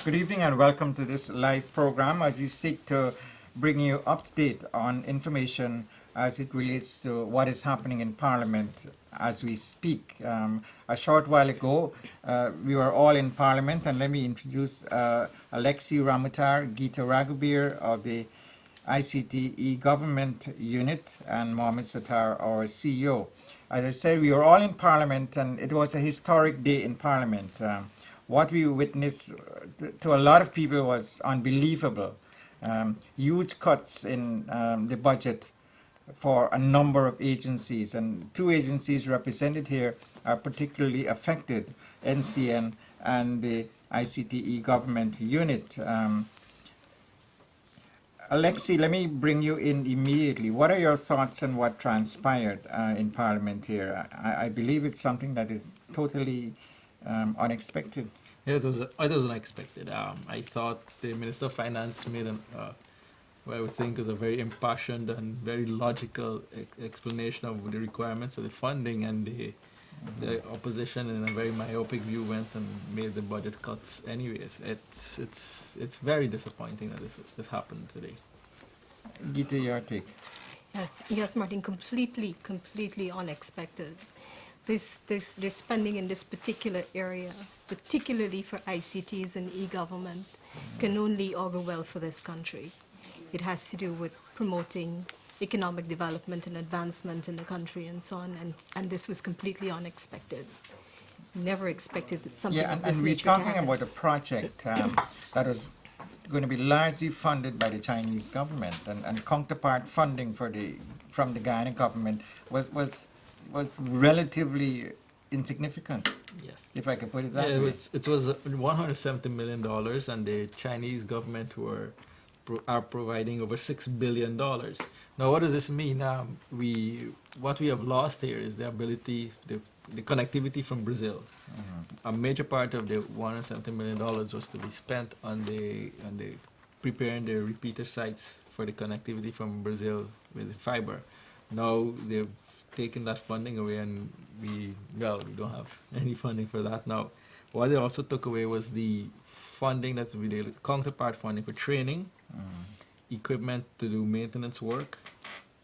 Good evening and welcome to this live program as we seek to bring you up to date on information as it relates to what is happening in Parliament as we speak. A short while ago, we were all in Parliament, and let me introduce Alexi Ramotar, Gita Raghubir of the ICT government unit, and Mohammed Sattar, our CEO. As I said, we were all in Parliament, and it was a historic day in Parliament. What we witnessed to a lot of people was unbelievable. Huge cuts in the budget for a number of agencies, and two agencies represented here are particularly affected, NCN and the ICT government unit. Alexi, let me bring you in immediately. What are your thoughts on what transpired in Parliament here? I believe it's something that is totally unexpected. Yeah, it was unexpected. I thought the Minister of Finance made what I would think is a very impassioned and very logical explanation of the requirements of the funding, and the opposition, in a very myopic view, went and made the budget cuts anyways. It's very disappointing that this happened today. Gita, your take. Yes, Martin, completely unexpected. This spending in this particular area, particularly for ICTs and e-government, can only augur well for this country. It has to do with promoting economic development and advancement in the country and so on, and this was completely unexpected. Never expected that something of this and we're nature to talking happen. about a project that was going to be largely funded by the Chinese government, and counterpart funding from the Guyana government was relatively insignificant. Yes. If I could put it that Yeah, way. it was $170 million, and the Chinese government are providing over $6 billion. Now, what does this mean? What we have lost here is the ability, the connectivity from Brazil. A major part of the $170 million was to be spent on the preparing the repeater sites for the connectivity from Brazil with fiber. Now they've taken that funding away, and we don't have any funding for that now. What they also took away was the funding that we did, counterpart funding for training, equipment to do maintenance work,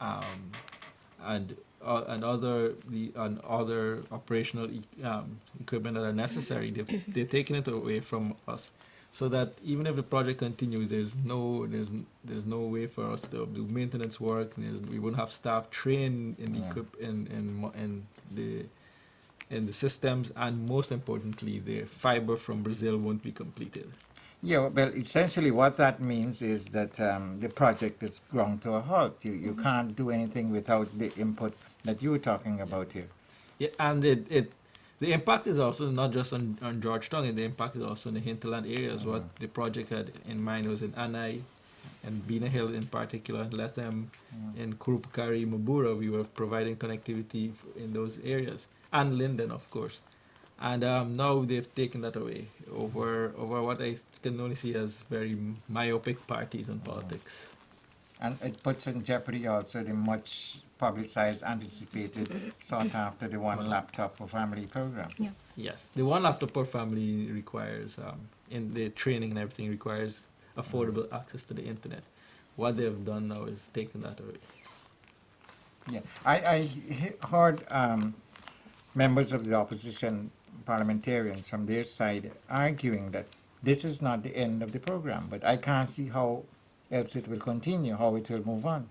and other operational equipment that are necessary. They're taking it away from us, so that even if the project continues, there's no way for us to do maintenance work. We wouldn't have staff trained in the systems, and most importantly, the fiber from Brazil won't be completed. Yeah, well, essentially what that means is that the project is ground to a halt. You can't do anything without the input that you were talking about here. Yeah, and the impact is also not just on Georgetown, and the impact is also in the hinterland areas. What the project had in mind was in Anai and Bina Hill in particular, and Lethem, in Kurupukari, Mabura. We were providing connectivity in those areas, and Linden, of course. And now they've taken that away over what I can only see as very myopic parties and politics. And it puts in jeopardy also the much publicized, anticipated, sought after the one laptop for family program. Yes. The one laptop per family requires, in the training and everything, requires affordable access to the internet. What they've done now is taken that away. Yeah, I heard members of the opposition parliamentarians from their side arguing that this is not the end of the program, but I can't see how else it will continue, how it will move on.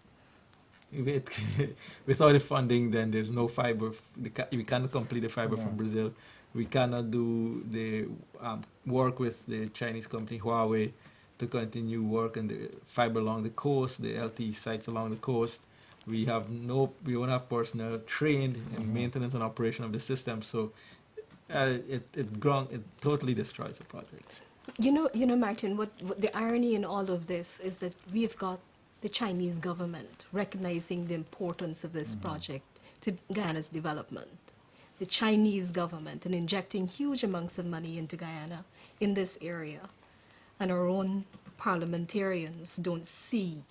Without the funding, then there's no fiber. We cannot complete the fiber from Brazil. We cannot do the work with the Chinese company Huawei to continue work on the fiber along the coast, the LTE sites along the coast. We won't have personnel trained in maintenance and operation of the system. So it totally destroys the project. You know, Martin, what the irony in all of this is that we've got the Chinese government recognizing the importance of this project to Guyana's development. The Chinese government and injecting huge amounts of money into Guyana in this area. And our own parliamentarians don't see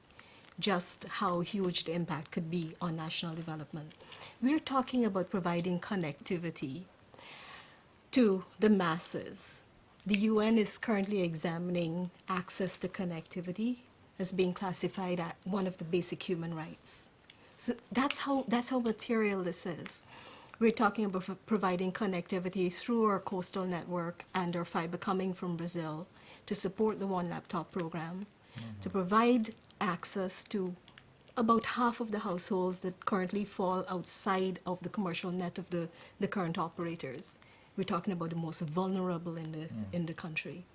just how huge the impact could be on national development. We're talking about providing connectivity to the masses The UN is currently examining access to connectivity as being classified as one of the basic human rights. So that's how material this is. We're talking about providing connectivity through our coastal network and our fiber coming from Brazil to support the One Laptop program, to provide access to about half of the households that currently fall outside of the commercial net of the current operators. We're talking about the most vulnerable in the country.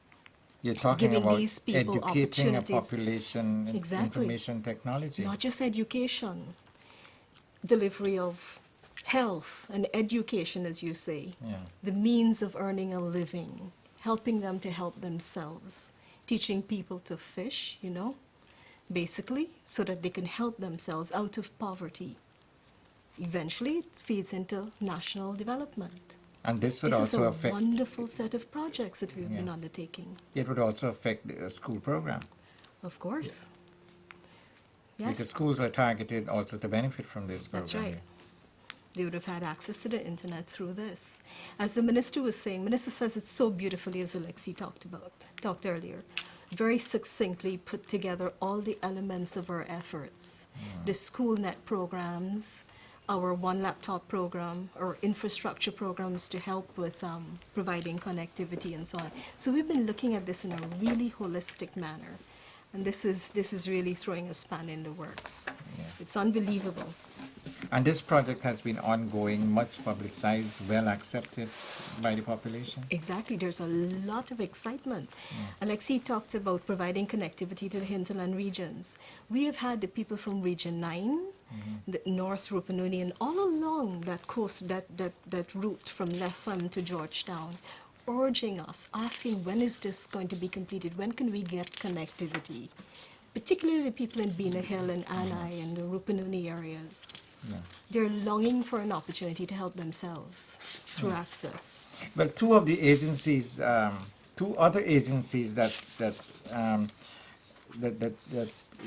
You're talking Giving about these people educating a opportunities. population in Exactly. information technology. Not just education, delivery of health and education, as you say, Yeah. the means of earning a living, helping them to help themselves, teaching people to fish, basically, so that they can help themselves out of poverty. Eventually, it feeds into national development. And this would This also is a affect, wonderful set of projects that we've been Yeah. undertaking, it would also affect the school program. of course. Because Yes, schools are targeted also to benefit from this program. that's right. here. They would have had access to the internet through this. As the minister was saying, minister says it so beautifully, as Alexi talked earlier, very succinctly put together all the elements of our efforts. The school net programs, our One Laptop program, our infrastructure programs to help with providing connectivity and so on. So we've been looking at this in a really holistic manner. And this is really throwing a span in the works. Yeah. It's unbelievable. And this project has been ongoing, much publicized, well accepted by the population. Exactly, there's a lot of excitement. Alexi talked about providing connectivity to the hinterland regions. We have had the people from Region 9, the North Rupununi, and all along that coast, that route from Letham to Georgetown, urging us, asking when is this going to be completed, when can we get connectivity, particularly the people in Bina Hill and Anai and the Rupununi areas. Yeah. They're longing for an opportunity to help themselves through access. Well, two other agencies that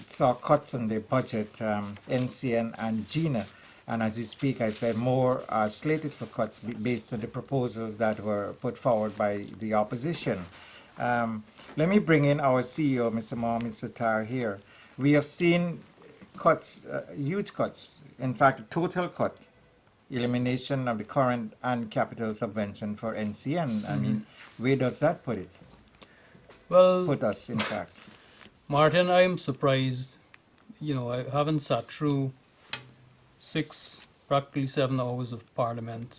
saw cuts on their budget, NCN and GINA, and as you speak, I said more are slated for cuts based on the proposals that were put forward by the opposition. Let me bring in our CEO, Mr. Mohamed Sattar, here. We have seen cuts, huge cuts, in fact, a total cut, elimination of the current and capital subvention for NCN. I mean, where does that put it? Well, Put us, in fact. Martin, I am surprised. I haven't sat through practically 7 hours of Parliament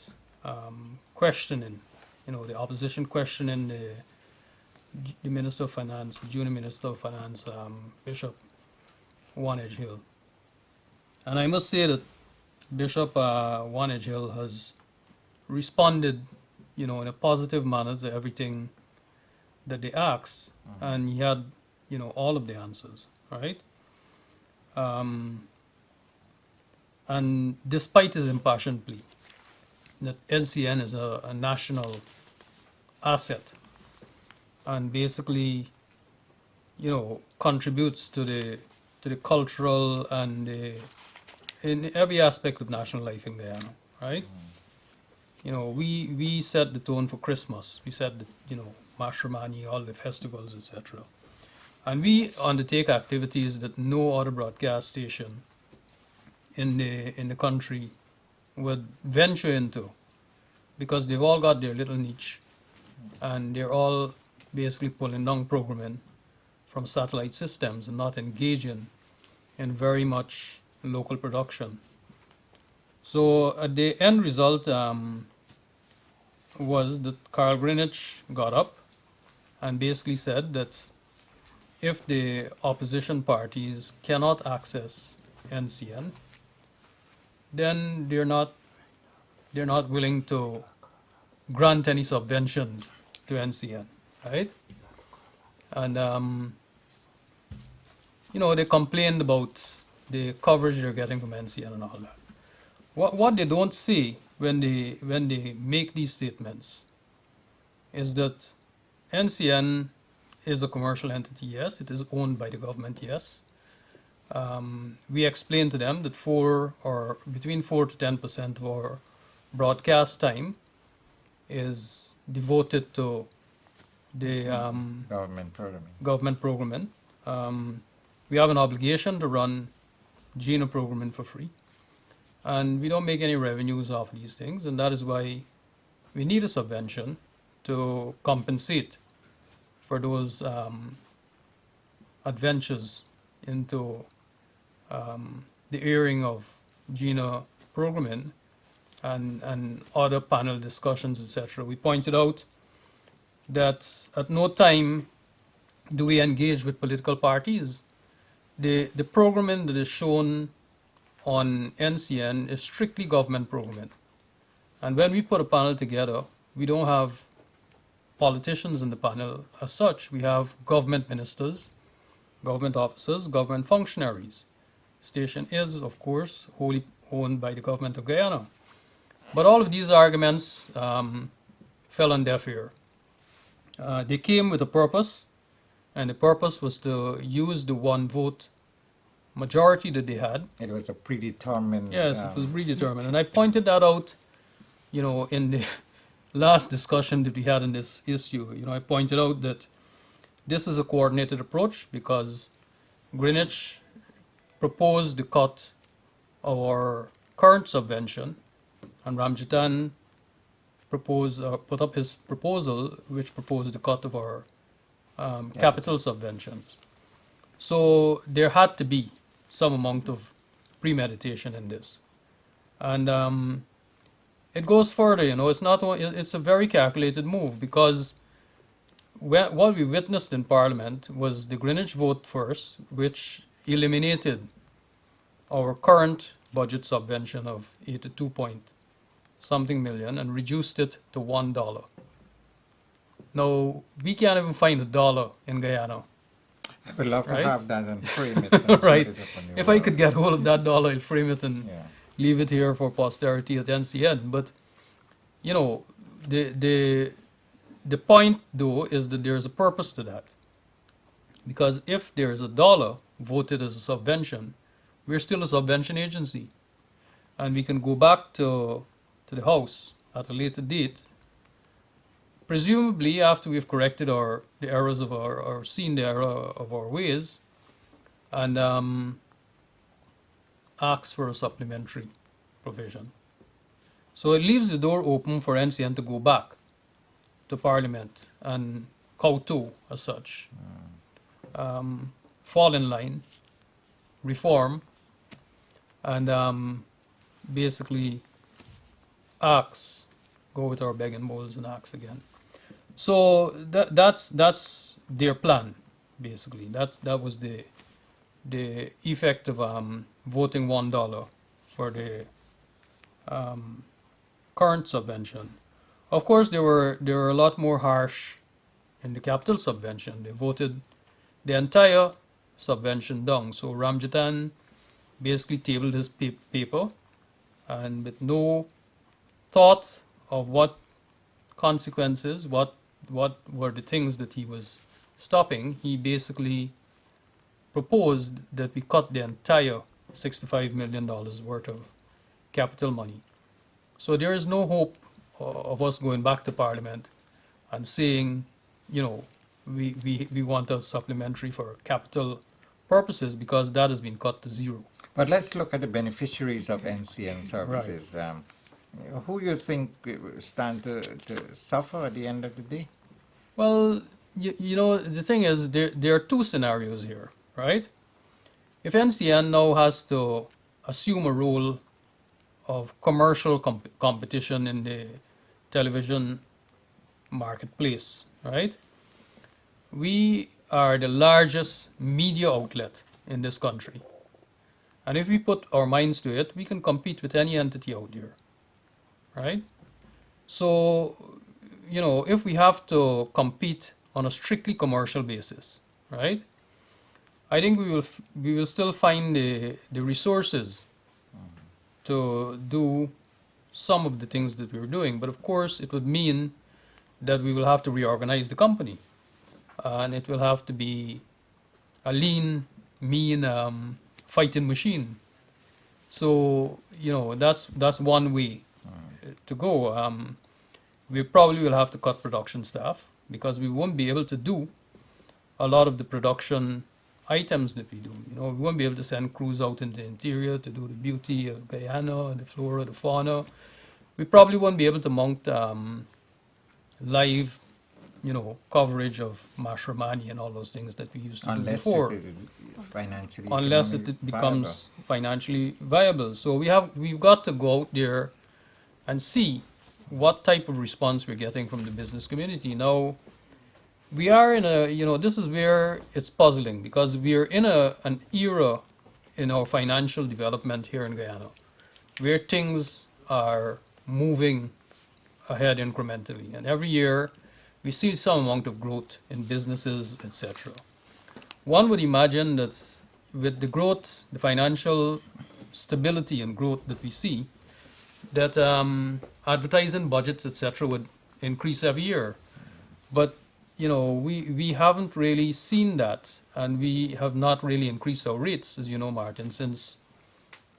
questioning, the opposition questioning the Minister of Finance, the Junior Minister of Finance, Bishop Wanage Hill. And I must say that Bishop Wanage Hill has responded, in a positive manner to everything that they asked, and he had, all of the answers, right? And despite his impassioned plea that NCN is a national asset and basically, contributes to the cultural and in every aspect of national life in Guyana, right? We set the tone for Christmas. We set the, Mashramani, all the festivals, etc. And we undertake activities that no other broadcast station in the country would venture into, because they've all got their little niche, and they're all basically pulling down programming from satellite systems and not engaging in very much local production. So the end result was that Carl Greenwich got up and basically said that if the opposition parties cannot access NCN, then they're not willing to grant any subventions to NCN, right? And they complained about the coverage they're getting from NCN and all that. What they don't see when they make these statements is that NCN is a commercial entity, yes. It is owned by the government, yes. We explained to them that between 4 to 10% of our broadcast time is devoted to the Government programming. government programming. We have an obligation to run GINA programming for free, and we don't make any revenues off these things, and that is why we need a subvention to compensate for those adventures into the airing of GINA programming and other panel discussions, etc. We pointed out that at no time do we engage with political parties. The programming that is shown on NCN is strictly government programming. And when we put a panel together, we don't have politicians in the panel as such. We have government ministers, government officers, government functionaries. Station is, of course, wholly owned by the government of Guyana. But all of these arguments fell on deaf ear. They came with a purpose, and the purpose was to use the one vote majority that they had. It was a predetermined. Yes, it was predetermined. And I pointed that out, in the last discussion that we had on this issue. I pointed out that this is a coordinated approach because Greenwich proposed to cut our current subvention, and Ramjatan put up his proposal, which proposed the cut of our capital subventions. So there had to be some amount of premeditation in this, and it goes further. It's not. It's a very calculated move because what we witnessed in Parliament was the Greenwich vote first, which eliminated our current budget subvention of 82-point-something million and reduced it to $1. Now, we can't even find $1 in Guyana. I would love to Right? have that and frame it. And Right. put it up on the If I wall. could get hold of that dollar, I'll frame it and Yeah. leave it here for posterity at NCN. But, the point, though, is that there's a purpose to that. Because if there's $1 voted as a subvention, we're still a subvention agency. And we can go back to the House at a later date, presumably after we've corrected the errors of or seen the error of our ways, and ask for a supplementary provision. So it leaves the door open for NCN to go back to Parliament and kowtow as such, fall in line, reform, and basically go with our begging bowls and axe again. So that's their plan, basically. That was the effect of voting $1 for the current subvention. Of course, they were a lot more harsh in the capital subvention. They voted the entire subvention down. So Ramjatan basically tabled his paper, and with no thought of what consequences, what were the things that he was stopping, he basically proposed that we cut the entire $65 million worth of capital money. So there is no hope of us going back to Parliament and saying, we want a supplementary for capital purposes, because that has been cut to zero. But let's look at the beneficiaries of NCN services. Who you think stand to suffer at the end of the day? Well, the thing is, there are two scenarios here, right? If NCN now has to assume a role of commercial competition in the television marketplace, right? We are the largest media outlet in this country. And if we put our minds to it, we can compete with any entity out there, right? So, if we have to compete on a strictly commercial basis, right? I think we will still find the resources to do some of the things that we're doing. But of course, it would mean that we will have to reorganize the company. And it will have to be a lean, mean fighting machine. So, that's one way to go. We probably will have to cut production staff, because we won't be able to do a lot of the production items that we do. You know, we won't be able to send crews out in the interior to do the beauty of Guyana, the flora, the fauna. We probably won't be able to mount live, you know, coverage of Mashramani and all those things that we used to do Unless before, it is financially unless economically it becomes viable. financially viable. So we've got to go out there and see what type of response we're getting from the business community. Now, we are in a, you know, this is where it's puzzling, because we're in an era in our financial development here in Guyana where things are moving ahead incrementally, and every year we see some amount of growth in businesses, etc. One would imagine that with the growth, the financial stability and growth that we see, that advertising budgets, etc., would increase every year. But you know, we haven't really seen that, and we have not really increased our rates, as you know, Martin, since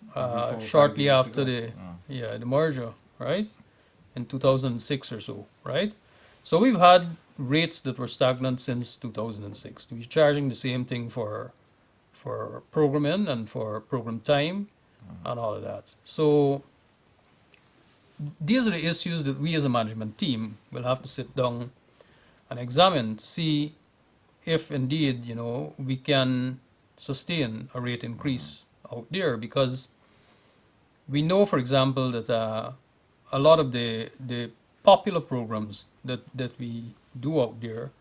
Before 5 shortly years after ago. the merger, right, in 2006 or so, right? So we've had rates that were stagnant since 2006. We're charging the same thing for programming and for program time and all of that. So these are the issues that we as a management team will have to sit down and examine to see if indeed, you know, we can sustain a rate increase out there, because we know, for example, that a lot of the popular programs that we do out there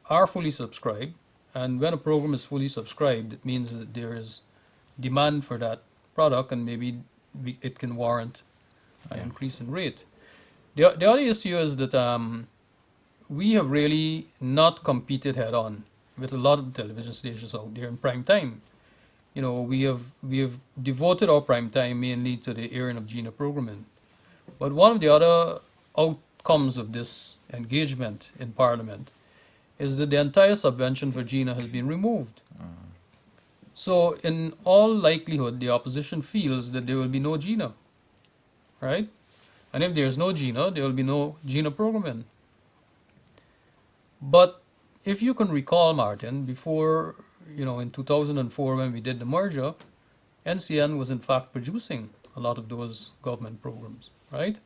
are fully subscribed, and when a program is fully subscribed, it means that there is demand for that product, and maybe it can warrant an increase in rate. The other issue is that we have really not competed head on with a lot of the television stations out there in prime time. You know, we have devoted our prime time mainly to the airing of GINA programming. But one of the other outcomes of this engagement in Parliament is that the entire subvention for GINA has been removed. So in all likelihood, the opposition feels that there will be no GINA, right? And if there's no GINA, there will be no GINA programming. But if you can recall, Martin, before, you know, in 2004 when we did the merger, NCN was in fact producing a lot of those government programs, right?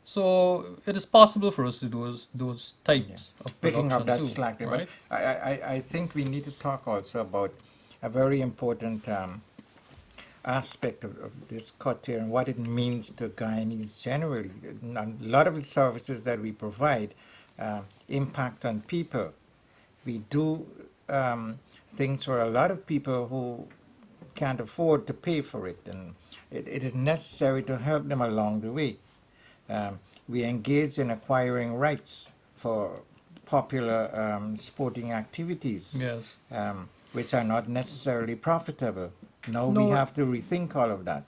So it is possible for us to do those types of Picking up production that too, slack there, right? but I think we need to talk also about a very important aspect of this cut here and what it means to Guyanese generally. A lot of the services that we provide impact on people. We do things for a lot of people who can't afford to pay for it, and it is necessary to help them along the way. We engage in acquiring rights for popular sporting activities, Yes. which are not necessarily profitable. Now No. we have to rethink all of that.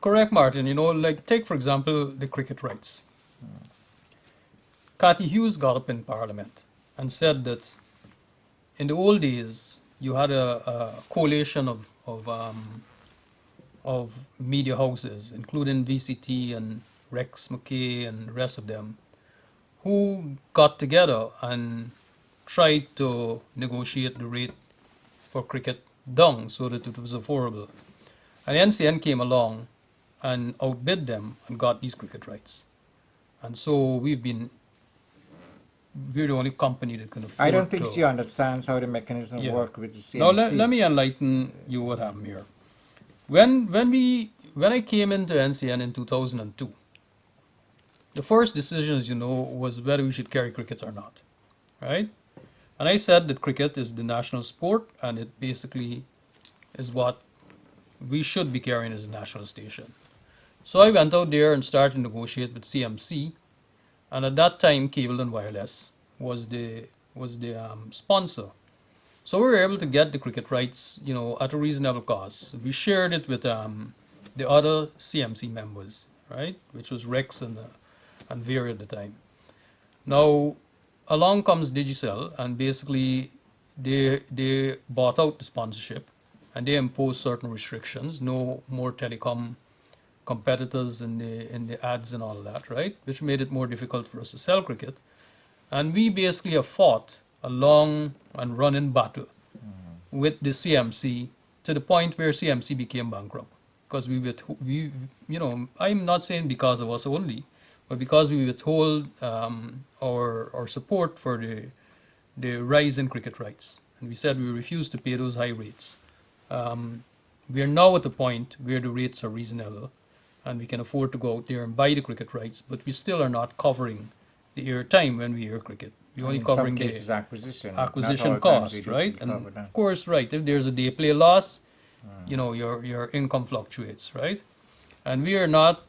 Correct, Martin. You know, like take for example the cricket rights. Cathy Hughes got up in Parliament and said that in the old days you had a coalition of media houses, including VCT and Rex McKay and the rest of them, who got together and tried to negotiate the rate for cricket down so that it was affordable. And NCN came along and outbid them and got these cricket rights. And so we're the only company that can afford I don't think to. she understands how the mechanism Yeah. works with the CMC. Now let me enlighten you what happened here. When I came into NCN in 2002, the first decision, as you know, was whether we should carry cricket or not, right? And I said that cricket is the national sport, and it basically is what we should be carrying as a national station. So I went out there and started to negotiate with CMC, and at that time, Cable and Wireless was the sponsor. So we were able to get the cricket rights, you know, at a reasonable cost. We shared it with the other CMC members, right, which was Rex and Vera at the time. Now, along comes Digicel, and basically they bought out the sponsorship, and they imposed certain restrictions. No more telecom competitors in the ads and all of that, right? Which made it more difficult for us to sell cricket. And we basically have fought a long and running battle with the CMC to the point where CMC became bankrupt. Because we, you know, I'm not saying because of us only, but because we withhold our support for the rise in cricket rights. And we said we refuse to pay those high rates. We are now at the point where the rates are reasonable and we can afford to go out there and buy the cricket rights, but we still are not covering the airtime when we air cricket. We're only in covering some cases, the acquisition. Not acquisition all times we cost, do right? cover And that. of course, right, if there's a day play loss, you know, your income fluctuates, right? And we are not,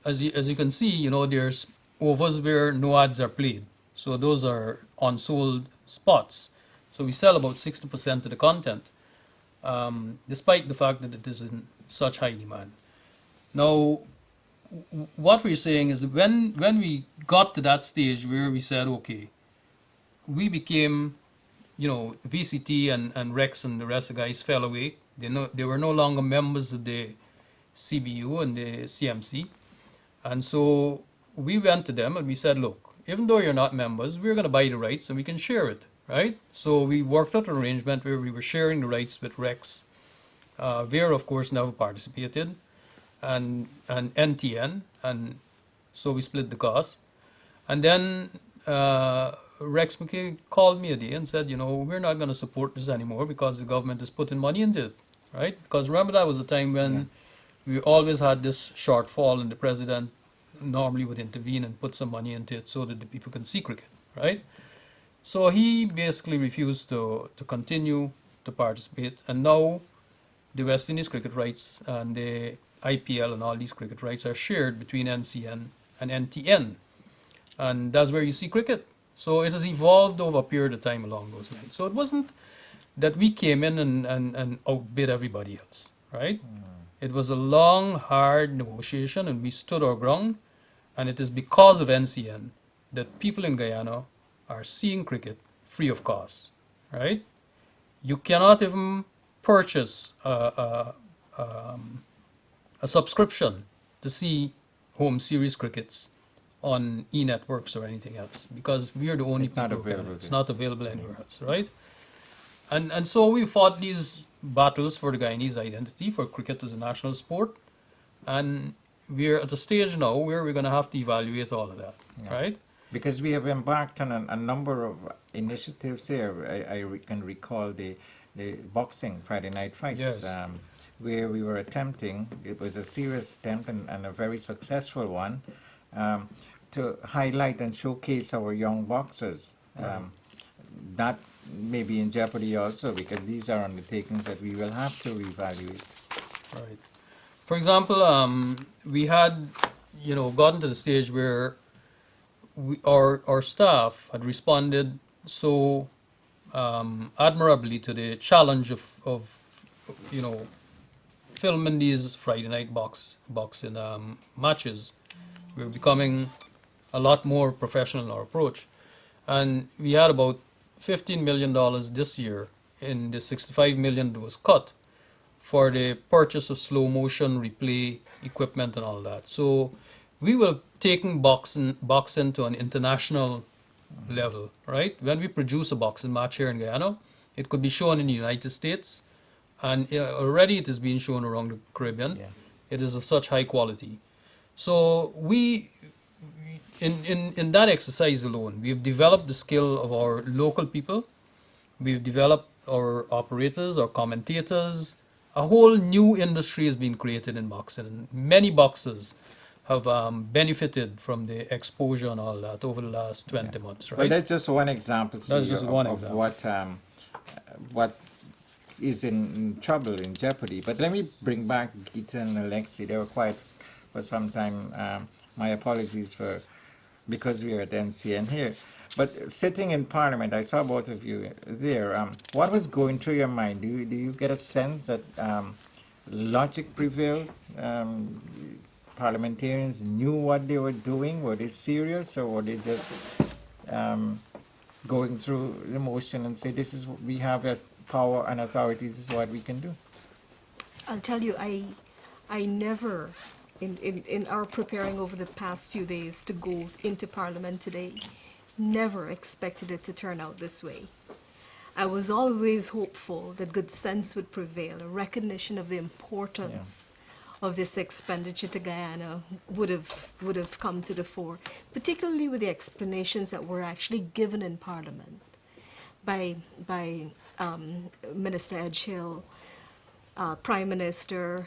as you can see, you know, there's overs where no ads are played. So those are unsold spots. So we sell about 60% of the content, despite the fact that it is in such high demand. Now, what we're saying is when we got to that stage where we said, okay, we became, you know, VCT and Rex and the rest of the guys fell away. They were no longer members of the CBU and the CMC. And so we went to them and we said, look, even though you're not members, we're going to buy the rights and we can share it, right? So we worked out an arrangement where we were sharing the rights with Rex. Vera, of course, never participated, and NTN, and so we split the cost. And then Rex McKay called me a day and said, you know, we're not going to support this anymore because the government is putting money into it, right? Because remember that was a time when we always had this shortfall and the president normally would intervene and put some money into it so that the people can see cricket, right? So he basically refused to continue to participate, and now the West Indies cricket rights and the IPL and all these cricket rights are shared between NCN and NTN, and that's where you see cricket. So it has evolved over a period of time along those lines. So it wasn't that we came in and outbid everybody else, right? It was a long, hard negotiation, and we stood our ground. And it is because of NCN that people in Guyana are seeing cricket free of cost, right? You cannot even purchase a subscription to see home series crickets on e-networks or anything else because we are the only It's not people who can. available It's there. not available anywhere else, right? And so we fought these battles for the Guyanese identity, for cricket as a national sport, and we're at a stage now where we're going to have to evaluate all of that, Yeah. right? Because we have embarked on a number of initiatives here. Can recall the boxing Friday night fights, Yes. where we were attempting, it was a serious attempt and a very successful one, to highlight and showcase our young boxers. That may be in jeopardy also because these are undertakings that we will have to reevaluate. Right. For example, we had, you know, gotten to the stage where our staff had responded so admirably to the challenge of you know, filming these Friday night boxing matches. We're becoming a lot more professional in our approach, and we had about $15 million this year in the 65 million that was cut for the purchase of slow motion replay equipment and all that. So we were taking boxing to an international level, right? When we produce a boxing match here in Guyana, it could be shown in the United States, and already it is being shown around the Caribbean. Yeah. It is of such high quality. So we, in that exercise alone, we've developed the skill of our local people. We've developed our operators, our commentators. A whole new industry has been created in boxing, and many boxers have benefited from the exposure and all that over the last 20 months, right? Well, that's just one example. That's just of, one of example. what is in trouble, in jeopardy. But let me bring back Gita and Alexi. They were quiet for some time. My apologies for because we are at NCN here. But sitting in Parliament, I saw both of you there. What was going through your mind? Do you get a sense that logic prevailed? Parliamentarians knew what they were doing? Were they serious, or were they just going through the motion and say, "This is we have a power and authority. This is what we can do"? I'll tell you, I never, in our preparing over the past few days to go into Parliament today, never expected it to turn out this way. I was always hopeful that good sense would prevail. A recognition of the importance of this expenditure to Guyana would have come to the fore, particularly with the explanations that were actually given in Parliament by Minister Edgehill, Prime Minister,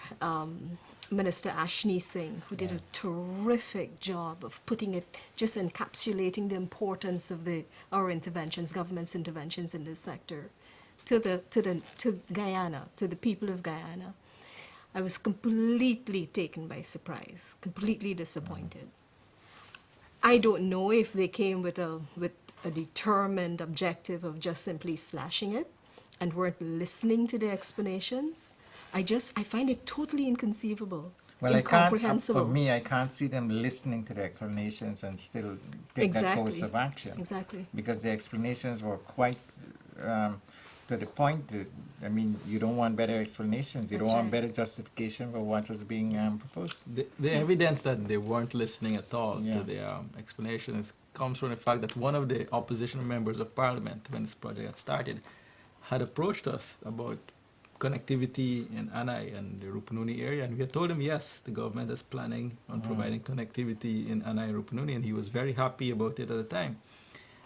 Minister Ashley Singh, who did a terrific job of putting it, just encapsulating the importance of our interventions, government's interventions in this sector, to Guyana, to the people of Guyana. I was completely taken by surprise, completely disappointed. I don't know if they came with a determined objective of just simply slashing it and weren't listening to the explanations. I find it totally inconceivable, Well, incomprehensible. for me, I can't see them listening to the explanations and still take that course of action. Exactly. Because the explanations were quite to the point. I mean, you don't want better explanations. You That's don't want right. better justification for what was being proposed. The evidence that they weren't listening at all Yeah. to the explanations comes from the fact that one of the opposition members of parliament, when this project had started, had approached us about connectivity in Anai and the Rupununi area, and we had told him yes, the government is planning on providing connectivity in Anai and Rupununi, and he was very happy about it at the time.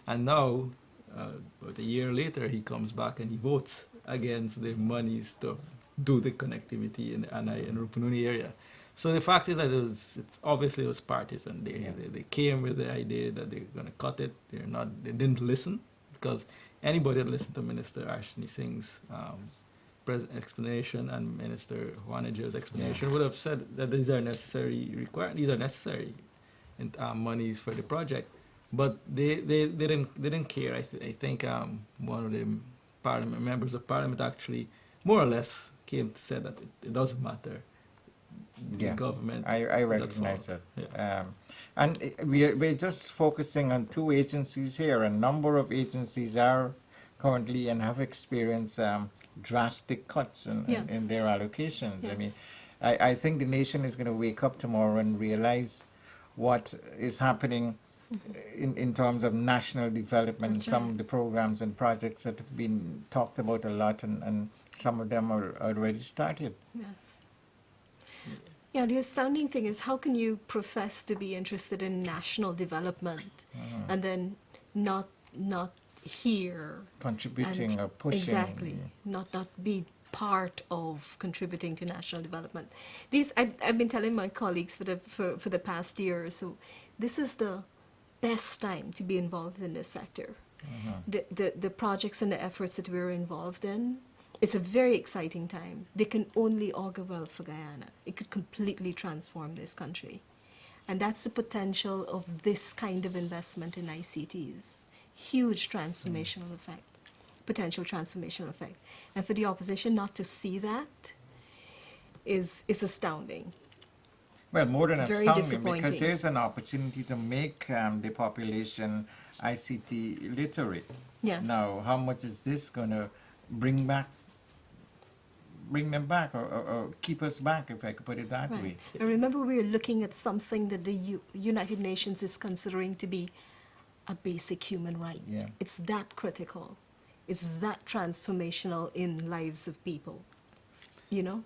And now, about a year later, he comes back and he votes against the monies to do the connectivity in the Anai and Rupununi area. So the fact is that it was partisan. They came with the idea that they're going to cut it. They didn't listen, because anybody that listened to Minister Ashley Singh's explanation and Minister Juanager's explanation would have said that these are necessary monies for the project. But they didn't care. I think one of the members of parliament actually more or less came to say that it doesn't matter. The government. I recognize that. Yeah. And we're just focusing on two agencies here. A number of agencies are currently and have experienced drastic cuts in their allocations. Yes. I mean, I think the nation is going to wake up tomorrow and realize what is happening in terms of national development. That's Some right. of the programs and projects that have been talked about a lot, and some of them are already started. Yes. Yeah, the astounding thing is, how can you profess to be interested in national development and then not hear Contributing and or pushing. exactly not be part of contributing to national development. I've been telling my colleagues for the past year or so, this is the best time to be involved in this sector. The projects and the efforts that we're involved in, it's a very exciting time. They can only augur well for Guyana. It could completely transform this country. And that's the potential of this kind of investment in ICTs. Huge transformational effect, potential transformational effect. And for the opposition not to see that is astounding. Well, more than Very astounding, disappointing. because there's an opportunity to make the population ICT literate. Yes. Now, how much is this going to bring them back, or keep us back, if I could put it that way? Right. And remember, we're looking at something that the United Nations is considering to be a basic human right. Yeah. It's that critical. It's that transformational in lives of people. You know?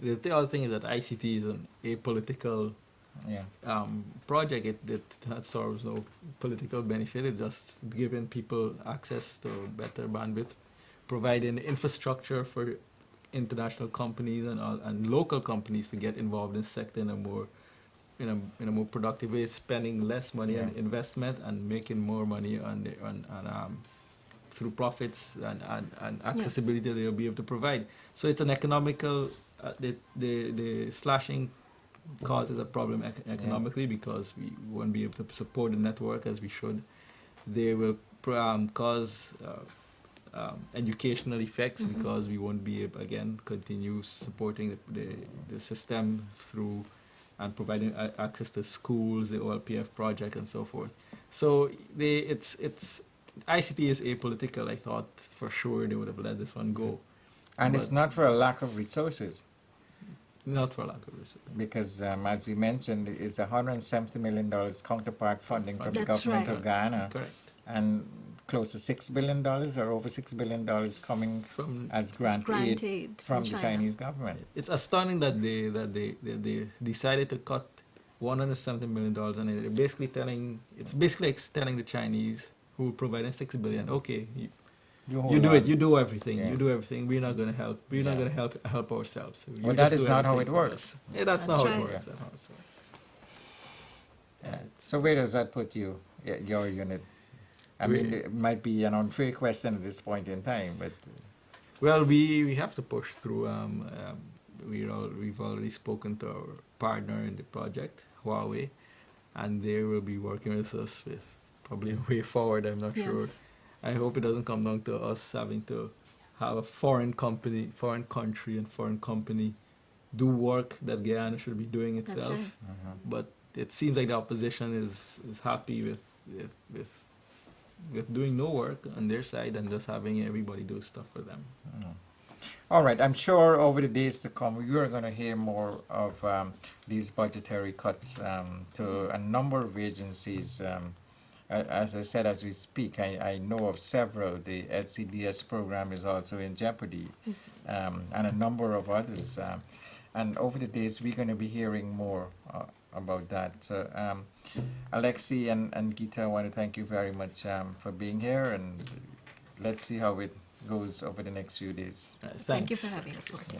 Yeah. The other thing is that ICT is an apolitical Yeah. project. That serves no political benefit. It's just giving people access to better bandwidth, providing infrastructure for international companies and local companies to get involved in the sector in a more productive way, spending less money on investment and making more money through profits and accessibility that they'll be able to provide. So it's an economical. The slashing causes a problem economically because we won't be able to support the network as we should. They will cause educational effects because we won't be able, again, continue supporting the system through and providing access to schools, the OLPF project, and so forth. So it's ICT is apolitical. I thought for sure they would have let this one go. And But- it's not for a lack of resources. Not for lack of research. because as you mentioned, it's $170 million counterpart funding from the That's government right. of Ghana, Correct. and close to $6 billion or over $6 billion coming From as grant grant aid aid from from the China. Chinese government. it's astounding that they decided to cut $170 million, and they're basically telling telling the Chinese who are providing $6 billion, okay, you do it, you do everything, Yeah. you do everything. We're not gonna help. We're not Yeah. gonna help ourselves. You Well, just that is do not how everything it for works. us. Yeah, that's not That's how right. it works. Yeah. That's how it works. Yeah. So where does that put you, your unit? I mean, We- it might be an unfair question at this point in time, but Well, we have to push through. We've already spoken to our partner in the project, Huawei, and they will be working with us with probably a way forward. I'm not sure. Yes. I hope it doesn't come down to us having to have a foreign country, and foreign company do work that Guyana should be doing That's itself. right. But it seems like the opposition is happy with doing no work on their side and just having everybody do stuff for them. all right. I'm sure over the days to come, you are going to hear more of these budgetary cuts to a number of agencies. As I said, as we speak, I know of several. The LCDS program is also in jeopardy, and a number of others. And over the days, we're going to be hearing more about that. So, Alexi and Gita, I want to thank you very much for being here, and let's see how it goes over the next few days. Thanks. Thank you for having us. Yeah.